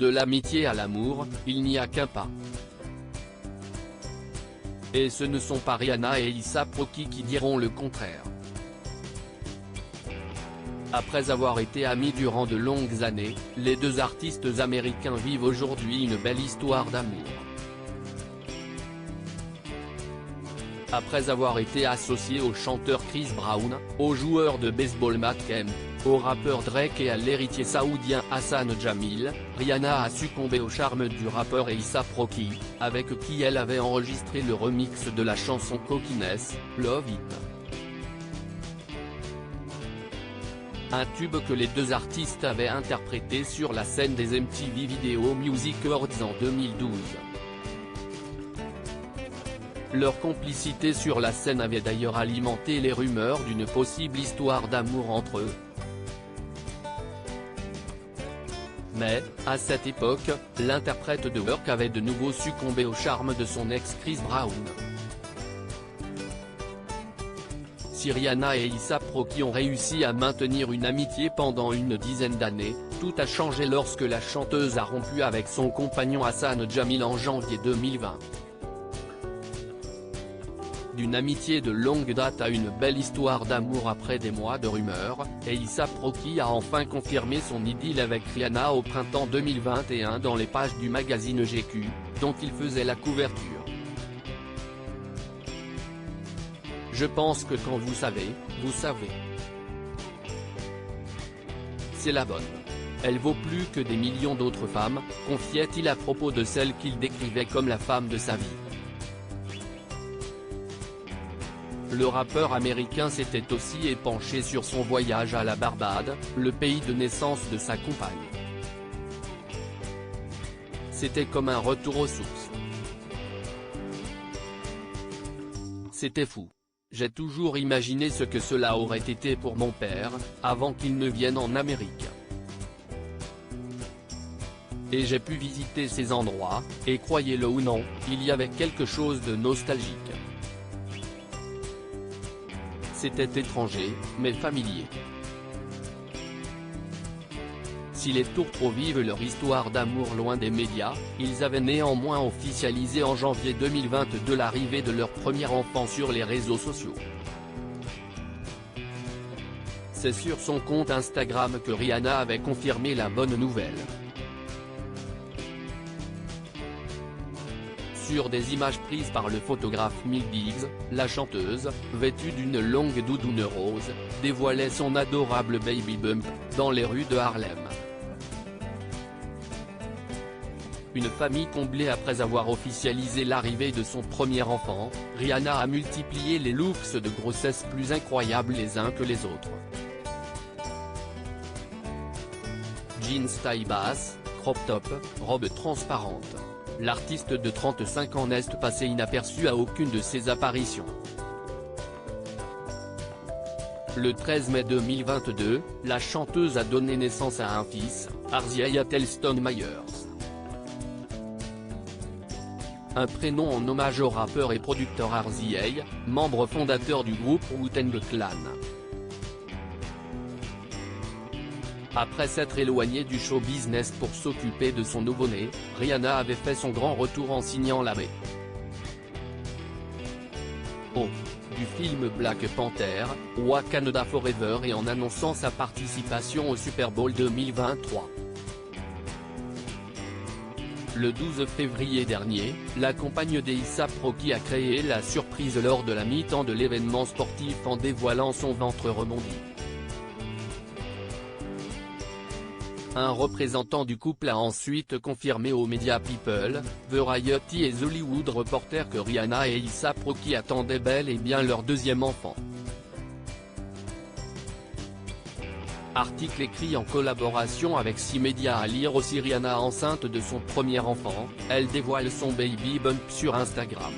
De l'amitié à l'amour, il n'y a qu'un pas. Et ce ne sont pas Rihanna et A$AP Rocky qui diront le contraire. Après avoir été amis durant de longues années, les deux artistes américains vivent aujourd'hui une belle histoire d'amour. Après avoir été associés au chanteur Chris Brown, au joueur de baseball Matt Kemp, au rappeur Drake et à l'héritier saoudien Hassan Jamil, Rihanna a succombé au charme du rappeur A$AP Rocky, avec qui elle avait enregistré le remix de la chanson Cockiness, Love It. Un tube que les deux artistes avaient interprété sur la scène des MTV Video Music Awards en 2012. Leur complicité sur la scène avait d'ailleurs alimenté les rumeurs d'une possible histoire d'amour entre eux. Mais, à cette époque, l'interprète de Work avait de nouveau succombé au charme de son ex Chris Brown. Si Rihanna et A$AP Rocky ont réussi à maintenir une amitié pendant une dizaine d'années, tout a changé lorsque la chanteuse a rompu avec son compagnon Hassan Jamil en janvier 2020. D'une amitié de longue date à une belle histoire d'amour après des mois de rumeurs, A$AP Rocky a enfin confirmé son idylle avec Rihanna au printemps 2021 dans les pages du magazine GQ, dont il faisait la couverture. Je pense que quand vous savez, vous savez. C'est la bonne. Elle vaut plus que des millions d'autres femmes, confiait-il à propos de celle qu'il décrivait comme la femme de sa vie. Le rappeur américain s'était aussi épanché sur son voyage à la Barbade, le pays de naissance de sa compagne. C'était comme un retour aux sources. C'était fou. J'ai toujours imaginé ce que cela aurait été pour mon père, avant qu'il ne vienne en Amérique. Et j'ai pu visiter ces endroits, et croyez-le ou non, il y avait quelque chose de nostalgique. C'était étranger, mais familier. Si les tours trop vivent leur histoire d'amour loin des médias, ils avaient néanmoins officialisé en janvier 2022 l'arrivée de leur premier enfant sur les réseaux sociaux. C'est sur son compte Instagram que Rihanna avait confirmé la bonne nouvelle. Sur des images prises par le photographe Mill Biggs, la chanteuse, vêtue d'une longue doudoune rose, dévoilait son adorable baby bump, dans les rues de Harlem. Une famille comblée après avoir officialisé l'arrivée de son premier enfant, Rihanna a multiplié les looks de grossesse plus incroyables les uns que les autres. Jeans taille basse, crop top, robe transparente. L'artiste de 35 ans n'est passé inaperçu à aucune de ses apparitions. Le 13 mai 2022, la chanteuse a donné naissance à un fils, Arzieh Telston Myers. Un prénom en hommage au rappeur et producteur Arzieh, membre fondateur du groupe Wu-Tang Clan. Après s'être éloignée du show business pour s'occuper de son nouveau-né, Rihanna avait fait son grand retour en signant la BO du film Black Panther, Wakanda Forever et en annonçant sa participation au Super Bowl 2023. Le 12 février dernier, la compagne d'A$AP Rocky a créé la surprise lors de la mi-temps de l'événement sportif en dévoilant son ventre rebondi. Un représentant du couple a ensuite confirmé aux médias People, Variety et The Hollywood Reporter que Rihanna et A$AP Rocky attendaient bel et bien leur deuxième enfant. Article écrit en collaboration avec 6 médias à lire aussi. Rihanna enceinte de son premier enfant, elle dévoile son baby bump sur Instagram.